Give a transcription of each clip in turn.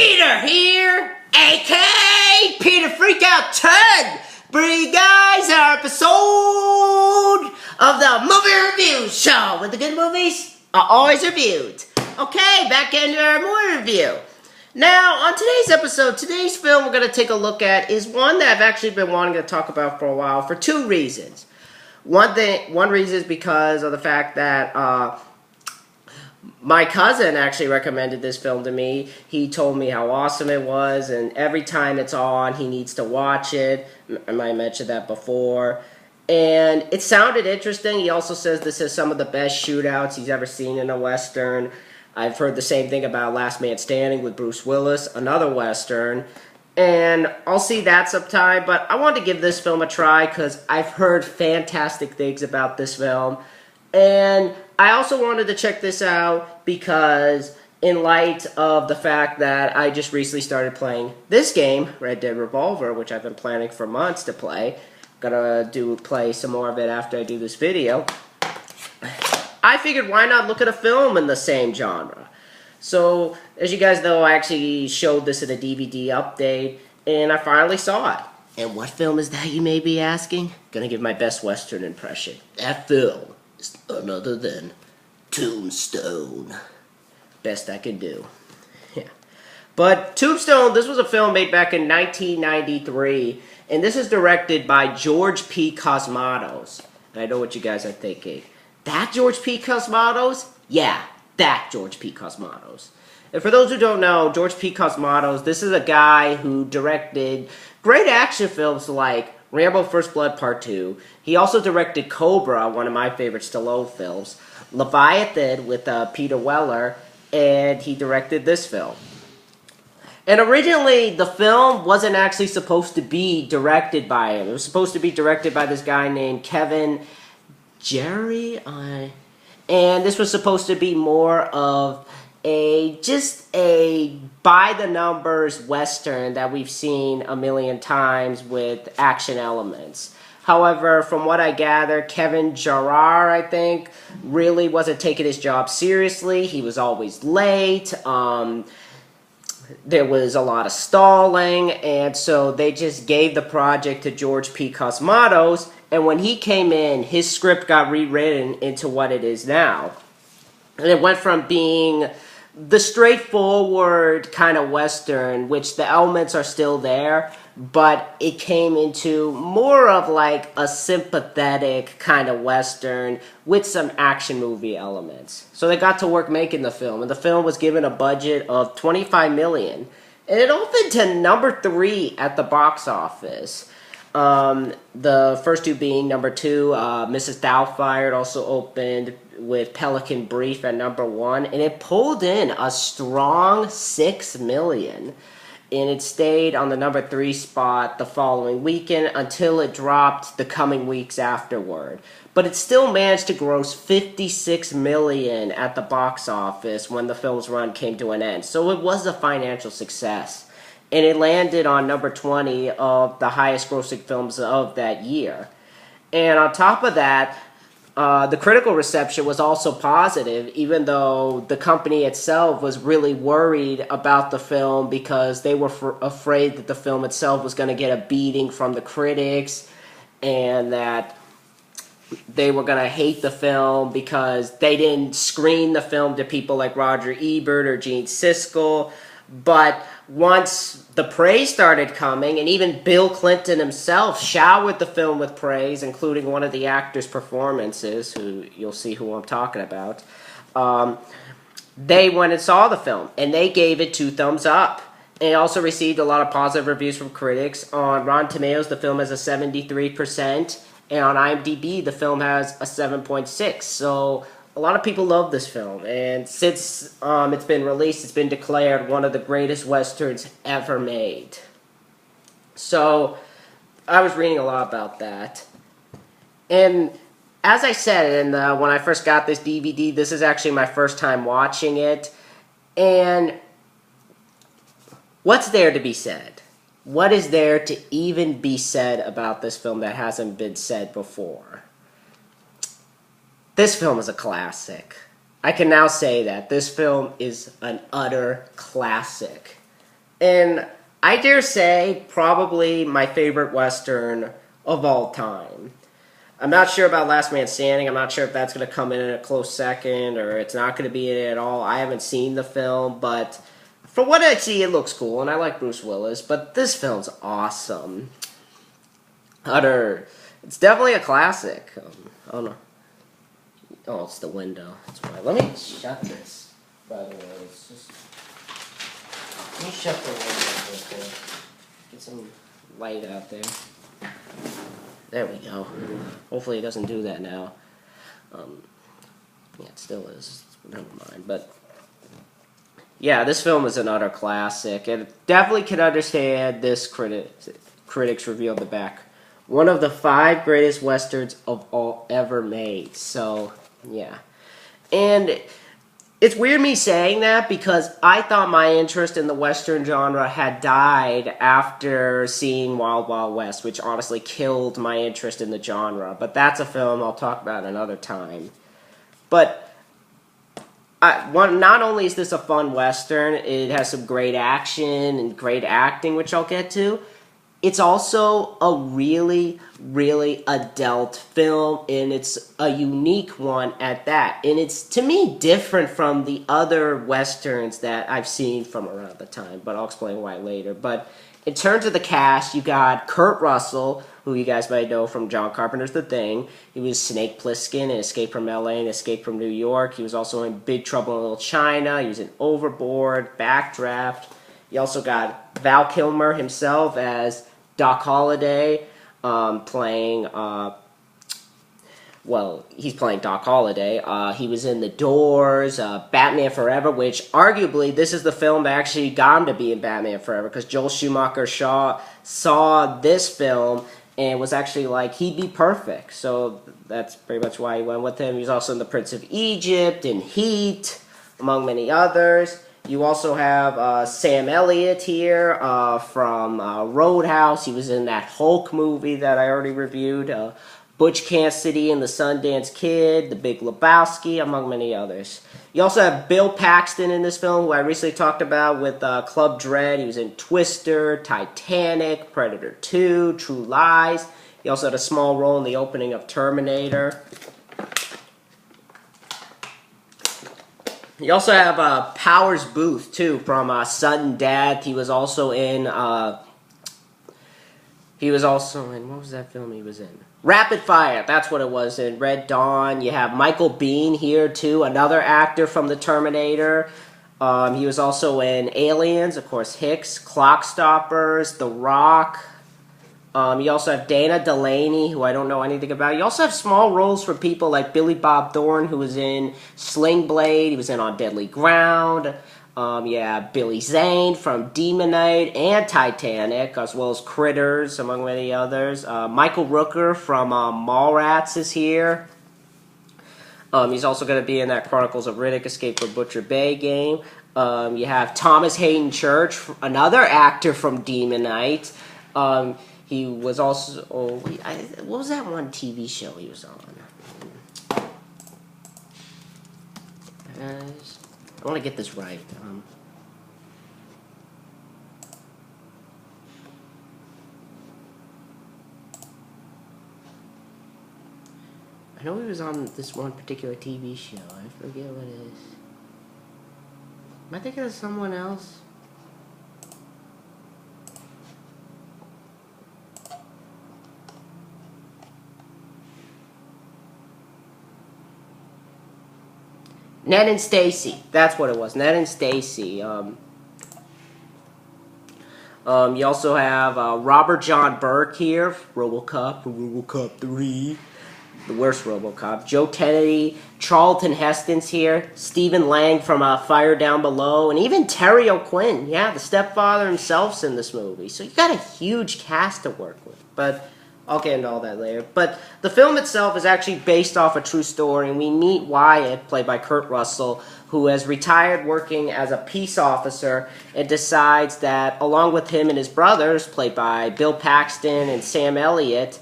Peter here, aka Peter Freakout 10, bringing you guys our episode of the Movie Review Show, where the good movies are always reviewed. Okay, back into our movie review. Now, on today's episode, today's film we're going to take a look at is one that I've actually been wanting to talk about for a while for two reasons. One reason is because of the fact that my cousin actually recommended this film to me. He told me how awesome it was, and every time it's on, he needs to watch it. I might have mentioned that before. And it sounded interesting. He also says this is some of the best shootouts he's ever seen in a Western. I've heard the same thing about Last Man Standing with Bruce Willis, another Western. And I'll see that sometime, but I wanted to give this film a try because I've heard fantastic things about this film. And I also wanted to check this out because in light of the fact that I just recently started playing this game, Red Dead Revolver, which I've been planning for months to play. Gonna play some more of it after I do this video. I figured why not look at a film in the same genre. So, as you guys know, I actually showed this in a DVD update, and I finally saw it. And what film is that, you may be asking? Gonna give my best Western impression. That film is none other than TombStone. Best I can do. Yeah. But TombStone, this was a film made back in 1993, and this is directed by George P. Cosmatos. And I know what you guys are thinking. That George P. Cosmatos? Yeah, that George P. Cosmatos. And for those who don't know, George P. Cosmatos, this is a guy who directed great action films like Rambo First Blood Part 2. He also directed Cobra, one of my favorite Stallone films. Leviathan with Peter Weller, and he directed this film. And originally, the film wasn't actually supposed to be directed by him. It was supposed to be directed by this guy named Kevin Jerry. And this was supposed to be more of just a by-the-numbers Western that we've seen a million times with action elements. However, from what I gather, Kevin Jarrar, I think, really wasn't taking his job seriously. He was always late. There was a lot of stalling, and so they just gave the project to George P. Cosmatos, and when he came in, his script got rewritten into what it is now. And it went from being the straightforward kind of Western, which the elements are still there, but it came into more of like a sympathetic kind of Western with some action movie elements. So they got to work making the film, and the film was given a budget of $25 million. And it opened to number 3 at the box office. The first two being number 2, Mrs. Doubtfire also opened with Pelican Brief at number 1, and it pulled in a strong $6 million. And it stayed on the number 3 spot the following weekend until it dropped the coming weeks afterward. But it still managed to gross $56 million at the box office when the film's run came to an end. So it was a financial success. And it landed on number 20 of the highest grossing films of that year. And on top of that, the critical reception was also positive, even though the company itself was really worried about the film because they were afraid that the film itself was going to get a beating from the critics and that they were going to hate the film because they didn't screen the film to people like Roger Ebert or Gene Siskel. But once the praise started coming, and even Bill Clinton himself showered the film with praise, including one of the actors' performances, who you'll see who I'm talking about, they went and saw the film, and they gave it 2 thumbs up. It also received a lot of positive reviews from critics. On Rotten Tomatoes, the film has a 73%, and on IMDb, the film has a 7.6. So a lot of people love this film, and since it's been released, it's been declared one of the greatest Westerns ever made. So, I was reading a lot about that. And as I said, when I first got this DVD, this is actually my first time watching it. And what's there to be said? What is there to even be said about this film that hasn't been said before? This film is a classic. I can now say that. This film is an utter classic. And I dare say, probably my favorite Western of all time. I'm not sure about Last Man Standing. I'm not sure if that's going to come in a close second or it's not going to be in it at all. I haven't seen the film, but from what I see, it looks cool, and I like Bruce Willis. But this film's awesome. It's definitely a classic. Oh no. Oh, it's the window. That's why. Let me shut this. By the way, let me shut the window real quick. Get some light out there. There we go. Hopefully it doesn't do that now. Yeah, it still is. Never mind. But yeah, this film is an utter classic. And definitely can understand this critics review on the back. One of the 5 greatest Westerns of all ever made. So, yeah. And it's weird me saying that because I thought my interest in the Western genre had died after seeing Wild Wild West, which honestly killed my interest in the genre. But that's a film I'll talk about another time. But not only is this a fun Western, it has some great action and great acting, which I'll get to. It's also a really, really adult film, and it's a unique one at that. And it's, to me, different from the other Westerns that I've seen from around the time, but I'll explain why later. But in terms of the cast, you got Kurt Russell, who you guys might know from John Carpenter's The Thing. He was Snake Plissken in Escape from L.A. and Escape from New York. He was also in Big Trouble in Little China. He was in Overboard, Backdraft. You also got Val Kilmer himself as Doc Holliday, playing, he's playing Doc Holliday. He was in The Doors, Batman Forever, which arguably this is the film that actually got him to be in Batman Forever, because Joel Schumacher saw this film and was actually like, he'd be perfect. So that's pretty much why he went with him. He was also in The Prince of Egypt, in Heat, among many others. You also have Sam Elliott here from Roadhouse. He was in that Hulk movie that I already reviewed. Butch Cassidy and the Sundance Kid, The Big Lebowski, among many others. You also have Bill Paxton in this film, who I recently talked about with Club Dread. He was in Twister, Titanic, Predator 2, True Lies. He also had a small role in the opening of Terminator. You also have Powers Booth, too, from Sudden Death. He was also in, what was that film he was in? Rapid Fire, that's what it was, in Red Dawn. You have Michael Biehn here, too, another actor from the Terminator. He was also in Aliens, of course, Hicks, Clock Stoppers, The Rock. You also have Dana Delaney, who I don't know anything about. You also have small roles for people like Billy Bob Thornton, who was in Sling Blade. He was in On Deadly Ground. Billy Zane from Demon Knight and Titanic, as well as Critters, among many others. Michael Rooker from Mallrats is here. He's also going to be in that Chronicles of Riddick, Escape from Butcher Bay game. You have Thomas Hayden Church, another actor from Demon Knight. He was also, what was that one TV show he was on? I want to get this right. I know he was on this one particular TV show. I forget what it is. Am I thinking of someone else? Ned and Stacy. That's what it was. Ned and Stacy. You also have Robert John Burke here. RoboCop 3. The worst RoboCop. Joe Kennedy. Charlton Heston's here. Stephen Lang from Fire Down Below. And even Terry O'Quinn. Yeah, the stepfather himself's in this movie. So you got a huge cast to work with. But I'll get into all that later. But the film itself is actually based off a true story, and we meet Wyatt, played by Kurt Russell, who has retired working as a peace officer and decides that, along with him and his brothers, played by Bill Paxton and Sam Elliott,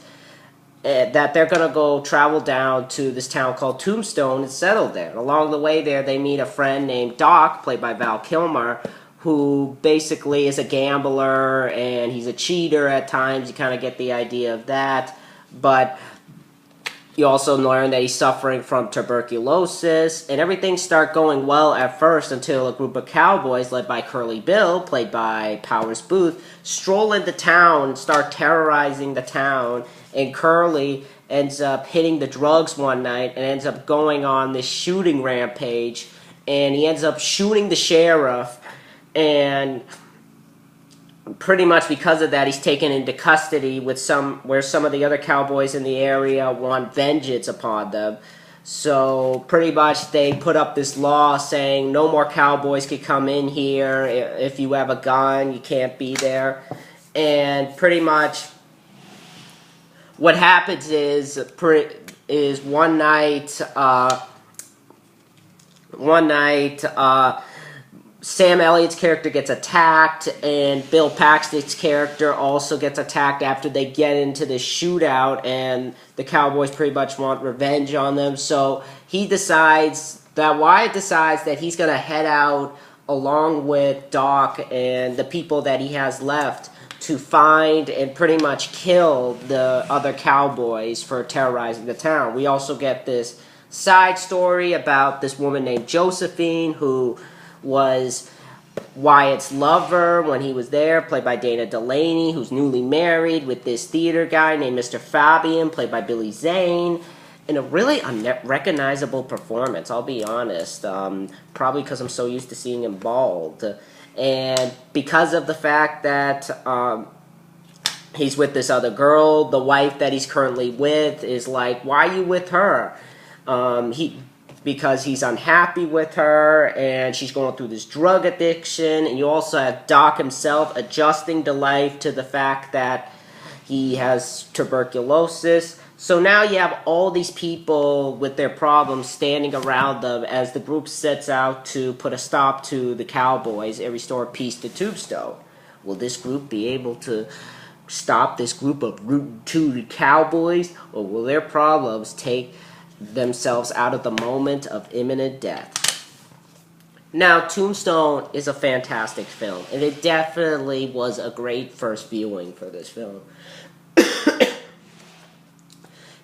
that they're going to go travel down to this town called TombStone and settle there. And along the way there, they meet a friend named Doc, played by Val Kilmer, who basically is a gambler and he's a cheater at times. You kind of get the idea of that. But you also learn that he's suffering from tuberculosis, and everything starts going well at first until a group of cowboys led by Curly Bill, played by Powers Booth, stroll into town and start terrorizing the town, and Curly ends up hitting the drugs one night and ends up going on this shooting rampage, and he ends up shooting the sheriff, and pretty much because of that, he's taken into custody where some of the other cowboys in the area want vengeance upon them. So pretty much they put up this law saying no more cowboys can come in here. If you have a gun, you can't be there. And pretty much what happens is one night Sam Elliott's character gets attacked, and Bill Paxton's character also gets attacked after they get into the shootout, and the Cowboys pretty much want revenge on them. So Wyatt decides that he's going to head out along with Doc and the people that he has left to find and pretty much kill the other cowboys for terrorizing the town. We also get this side story about this woman named Josephine, who was Wyatt's lover when he was there, played by Dana Delaney, who's newly married with this theater guy named Mr. Fabian, played by Billy Zane, in a really unrecognizable performance, I'll be honest. Probably because I'm so used to seeing him bald. And because of the fact that he's with this other girl, the wife that he's currently with is like, why are you with her? Because he's unhappy with her, and she's going through this drug addiction, and you also have Doc himself adjusting to life to the fact that he has tuberculosis. So now you have all these people with their problems standing around them as the group sets out to put a stop to the Cowboys and restore peace to TombStone. Will this group be able to stop this group of rootin' Cowboys, or will their problems take themselves out of the moment of imminent death? Now, TombStone is a fantastic film, and it definitely was a great first viewing for this film.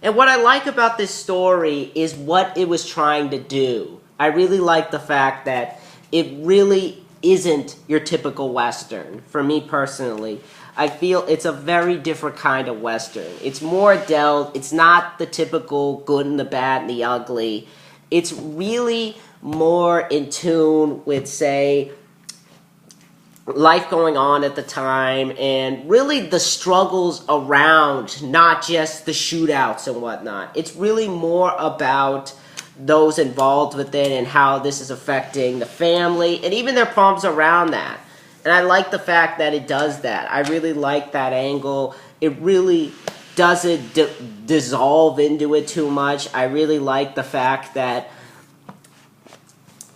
And what I like about this story is what it was trying to do. I really like the fact that it really isn't your typical Western, for me personally. I feel it's a very different kind of Western. It's more adult. It's not the typical good and the bad and the ugly. It's really more in tune with, say, life going on at the time, and really the struggles around, not just the shootouts and whatnot. It's really more about those involved with it and how this is affecting the family and even their problems around that. And I like the fact that it does that. I really like that angle. It really doesn't dissolve into it too much. I really like the fact that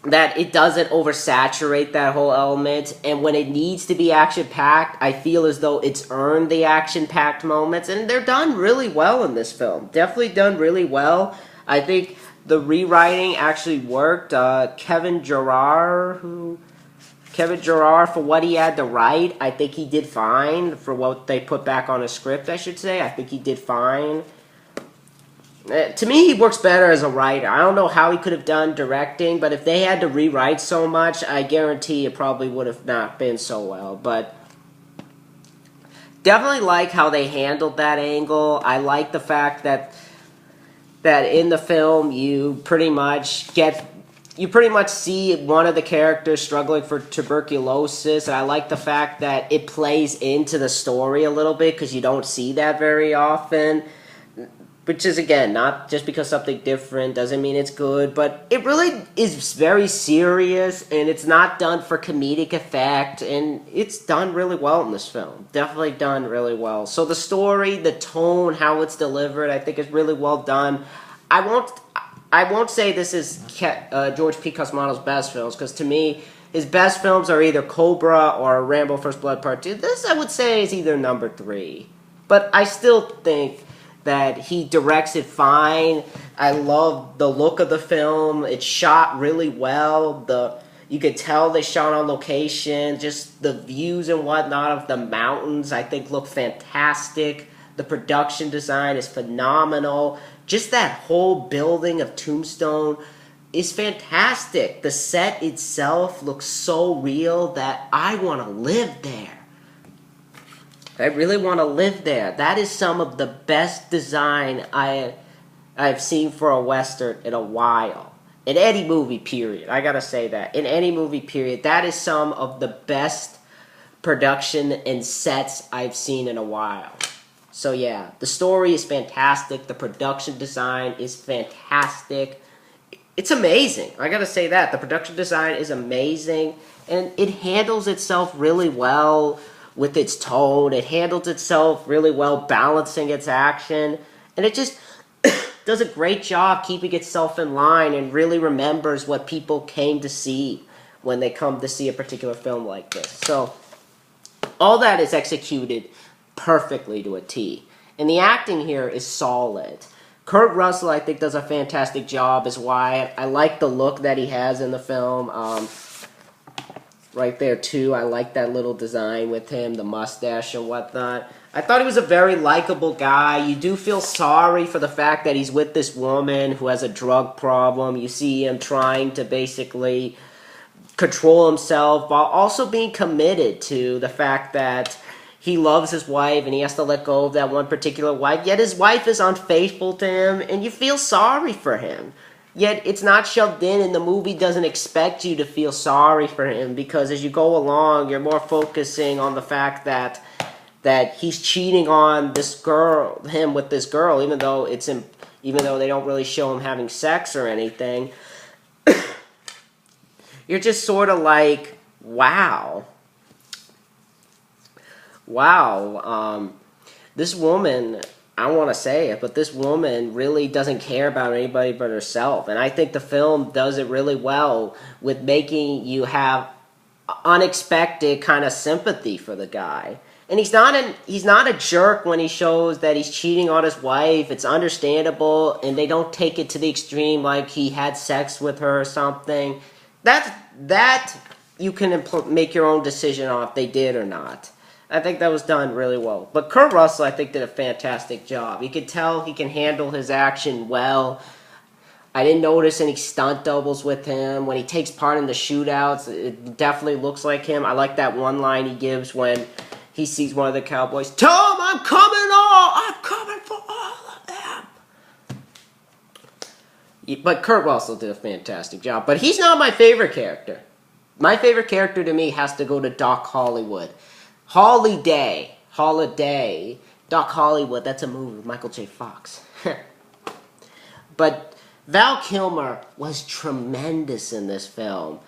it doesn't oversaturate that whole element. And when it needs to be action-packed, I feel as though it's earned the action-packed moments. And they're done really well in this film. Definitely done really well. I think the rewriting actually worked. Kevin Gerard, for what he had to write, I think he did fine. For what they put back on a script, I should say, I think he did fine. To me, he works better as a writer. I don't know how he could have done directing, but if they had to rewrite so much, I guarantee it probably would have not been so well. But definitely like how they handled that angle. I like the fact that in the film you pretty much see one of the characters struggling for tuberculosis, and I like the fact that it plays into the story a little bit because you don't see that very often. Which is, again, not just because something different doesn't mean it's good, but it really is very serious, and it's not done for comedic effect, and it's done really well in this film. Definitely done really well. So the story, the tone, how it's delivered, I think is really well done. I won't say this is George P. Cosmatos' best films, because to me, his best films are either Cobra or Rambo First Blood Part 2. This, I would say, is either number 3. But I still think that he directs it fine. I love the look of the film. It's shot really well. You could tell they shot on location. Just the views and whatnot of the mountains, I think, look fantastic. The production design is phenomenal. Just that whole building of Tombstone is fantastic. The set itself looks so real that I want to live there. I really want to live there. That is some of the best design I've seen for a Western in a while. In any movie, period. I gotta say that. In any movie, period. That is some of the best production and sets I've seen in a while. So yeah, the story is fantastic. The production design is fantastic. It's amazing. I gotta say that. The production design is amazing. And it handles itself really well with its tone. It handles itself really well balancing its action. And it just does a great job keeping itself in line and really remembers what people came to see when they come to see a particular film like this. So, all that is executed perfectly to a T. And the acting here is solid. Kurt Russell, I think, does a fantastic job as Wyatt. I like the look that he has in the film. Right there, too. I like that little design with him, the mustache and whatnot. I thought he was a very likable guy. You do feel sorry for the fact that he's with this woman who has a drug problem. You see him trying to basically control himself while also being committed to the fact that he loves his wife and he has to let go of that one particular wife. Yet his wife is unfaithful to him and you feel sorry for him. Yet it's not shoved in and the movie doesn't expect you to feel sorry for him because as you go along, you're more focusing on the fact that he's cheating on this girl, him with this girl, even though they don't really show him having sex or anything. You're just sort of like, wow. This woman, I don't want to say it, but this woman really doesn't care about anybody but herself. And I think the film does it really well with making you have unexpected kind of sympathy for the guy. And he's not a jerk when he shows that he's cheating on his wife. It's understandable, and they don't take it to the extreme like he had sex with her or something. That you can make your own decision on if they did or not. I think that was done really well. But Kurt Russell, I think, did a fantastic job. You could tell he can handle his action well. I didn't notice any stunt doubles with him. When he takes part in the shootouts, it definitely looks like him. I like that one line he gives when he sees one of the cowboys. Tom, I'm coming for all of them. But Kurt Russell did a fantastic job. But he's not my favorite character. My favorite character to me has to go to Doc Hollywood. Holiday. Doc Hollywood, that's a movie with Michael J. Fox. But Val Kilmer was tremendous in this film.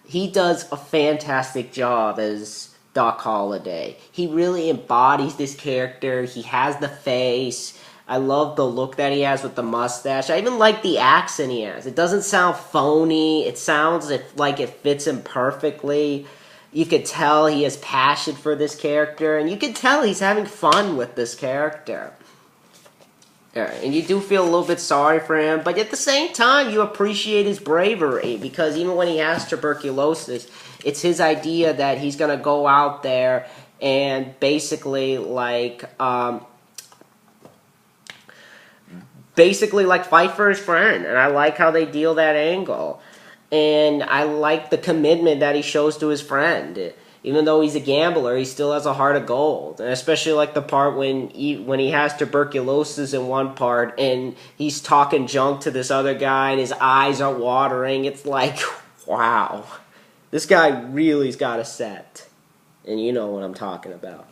He does a fantastic job as Doc Holliday. He really embodies this character. He has the face. I love the look that he has with the mustache. I even like the accent he has. It doesn't sound phony. It sounds like it fits him perfectly. You could tell he has passion for this character, and you could tell he's having fun with this character. And you do feel a little bit sorry for him, but at the same time, you appreciate his bravery, because even when he has tuberculosis, it's his idea that he's going to go out there and basically fight for his friend. And I like how they deal that angle. And I like the commitment that he shows to his friend. Even though he's a gambler, he still has a heart of gold. And especially like the part when he has tuberculosis in one part and he's talking junk to this other guy and his eyes are watering. It's like, wow. This guy really's got a set. And you know what I'm talking about.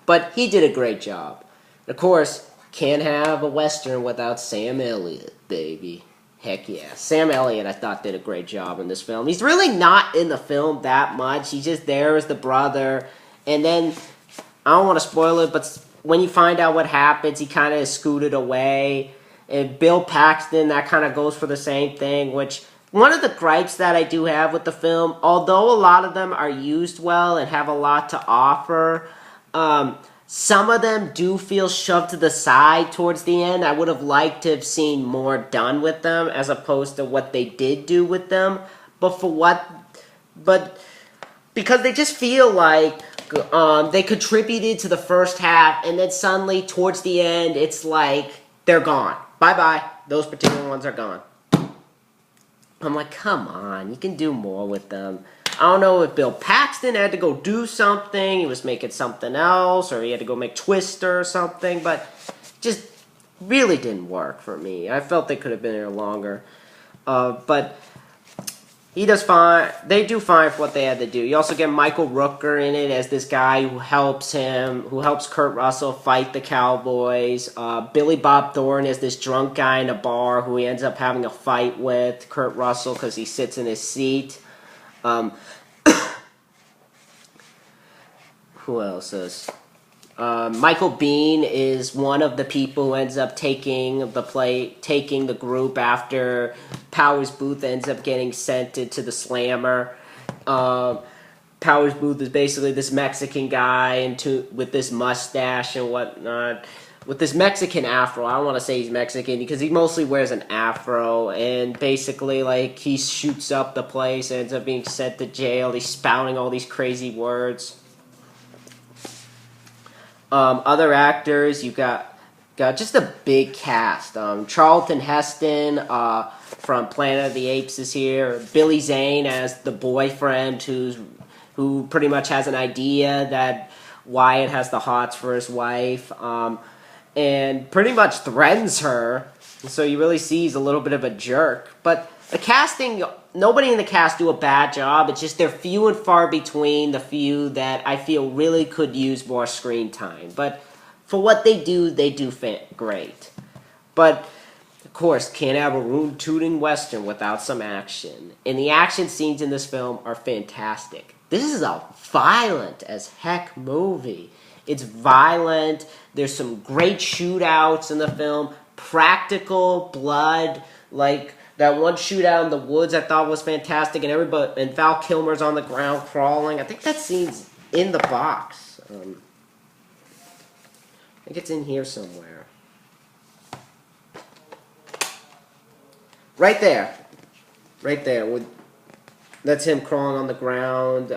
But he did a great job. Of course, can't have a Western without Sam Elliott, baby. Heck yeah. Sam Elliott, I thought, did a great job in this film. He's really not in the film that much. He's just there as the brother. And then, I don't want to spoil it, but when you find out what happens, he kind of is scooted away. And Bill Paxton, that kind of goes for the same thing, which one of the gripes that I do have with the film, although a lot of them are used well and have a lot to offer, some of them do feel shoved to the side towards the end. I would have liked to have seen more done with them as opposed to what they did do with them. But because they just feel like they contributed to the first half, and then suddenly towards the end, it's like they're gone. Bye-bye. Those particular ones are gone. I'm like, come on, you can do more with them. I don't know if Bill Paxton had to go do something, he was making something else, or he had to go make Twister or something, but just really didn't work for me. I felt they could have been here longer. But he does fine. They do fine for what they had to do. You also get Michael Rooker in it as this guy who helps Kurt Russell fight the Cowboys. Billy Bob Thornton is this drunk guy in a bar who he ends up having a fight with Kurt Russell because he sits in his seat. Who else is? Michael Biehn is one of the people who ends up taking the group after Powers Booth ends up getting sent into the Slammer. Powers Booth is basically this Mexican guy with this mustache and whatnot. With this Mexican afro. I don't want to say he's Mexican because he mostly wears an afro, and basically like he shoots up the place, ends up being sent to jail. He's spouting all these crazy words. Other actors, you got just a big cast. Charlton Heston from Planet of the Apes is here. Billy Zane as the boyfriend who pretty much has an idea that Wyatt has the hots for his wife, and pretty much threatens her. So you really see he's a little bit of a jerk. But the casting, nobody in the cast do a bad job. It's just they're few and far between, the few that I feel really could use more screen time. But for what they do great. But, of course, can't have a room-tooting Western without some action. And the action scenes in this film are fantastic. This is a violent as heck movie. It's violent. There's some great shootouts in the film. Practical blood, like that one shootout in the woods I thought was fantastic, and Val Kilmer's on the ground crawling. I think that scene's in the box. I think it's in here somewhere. Right there. Right there. That's him crawling on the ground.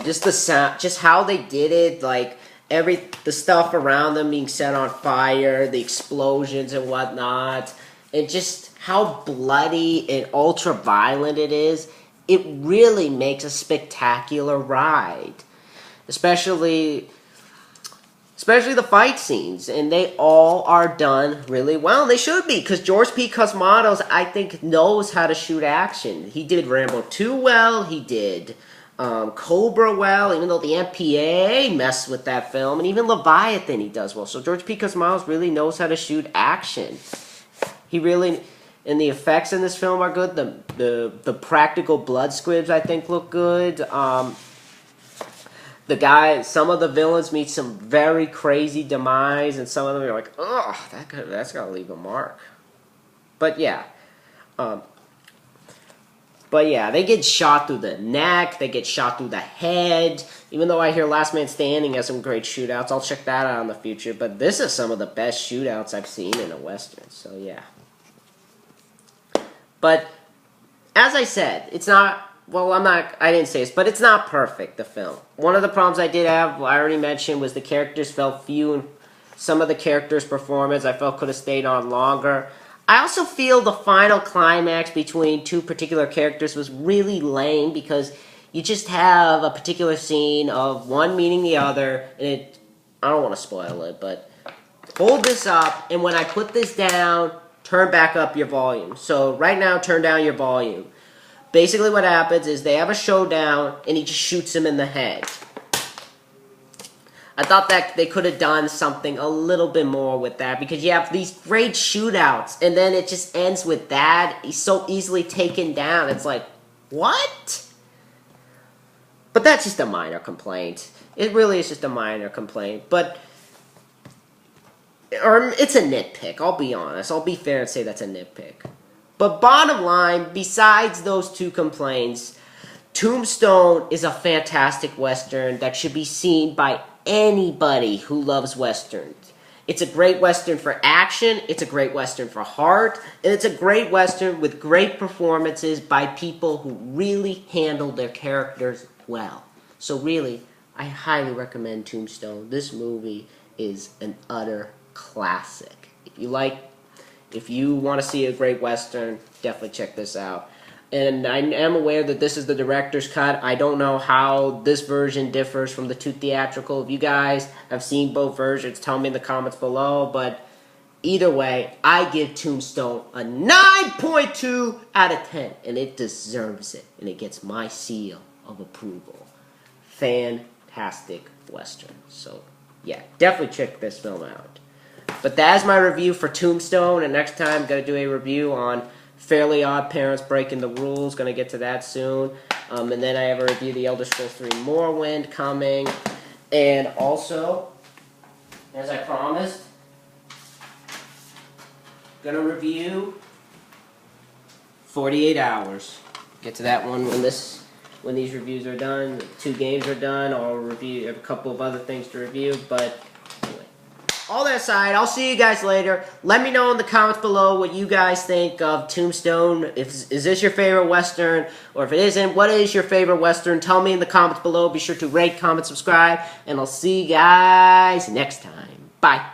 Just the sound, just how they did it, like the stuff around them being set on fire, the explosions and whatnot, and just how bloody and ultra violent it is. It really makes a spectacular ride, especially the fight scenes, and they all are done really well. They should be, because George P. Cosmatos, I think, knows how to shoot action. He did Rambo 2 well. He did Cobra well, even though the MPAA messed with that film, and even Leviathan he does well. So George P. Cosmatos really knows how to shoot action. He really, and the effects in this film are good. The practical blood squibs I think look good. Some of the villains meet some very crazy demise, and some of them are like, ugh, that's gotta leave a mark. But yeah. They get shot through the neck, they get shot through the head. Even though I hear Last Man Standing has some great shootouts, I'll check that out in the future. But this is some of the best shootouts I've seen in a Western, so yeah. But, as I said, it's not, I didn't say this, but it's not perfect, the film. One of the problems I did have, I already mentioned, was the characters felt few, and some of the characters' performance I felt could have stayed on longer. I also feel the final climax between two particular characters was really lame, because you just have a particular scene of one meeting the other, and I don't want to spoil it, but hold this up, and when I put this down, turn back up your volume. So right now, turn down your volume. Basically what happens is they have a showdown, and he just shoots him in the head. I thought that they could have done something a little bit more with that, because you have these great shootouts, and then it just ends with that. He's so easily taken down. It's like, what? But that's just a minor complaint. It really is just a minor complaint. Or it's a nitpick, I'll be honest. I'll be fair and say that's a nitpick. But bottom line, besides those two complaints, Tombstone is a fantastic Western that should be seen by anybody who loves Westerns. It's a great Western for action, it's a great Western for heart, and it's a great Western with great performances by people who really handle their characters well. So really, I highly recommend Tombstone. This movie is an utter classic. If you want to see a great Western, definitely check this out. And I am aware that this is the director's cut. I don't know how this version differs from the two theatrical. If you guys have seen both versions, tell me in the comments below. But either way, I give Tombstone a 9.2 out of 10. And it deserves it. And it gets my seal of approval. Fantastic Western. So, yeah, definitely check this film out. But that's my review for Tombstone. And next time, I'm going to do a review on Fairly Odd Parents Breaking the Rules. Going to get to that soon. And then I have a review of The Elder Scrolls 3 Morrowind coming. And also, as I promised, going to review 48 Hours. Get to that one when these reviews are done. 2 games are done. I'll review a couple of other things to review. But anyway, all that aside, I'll see you guys later. Let me know in the comments below what you guys think of Tombstone. Is this your favorite Western? Or if it isn't, what is your favorite Western? Tell me in the comments below. Be sure to rate, comment, subscribe. And I'll see you guys next time. Bye.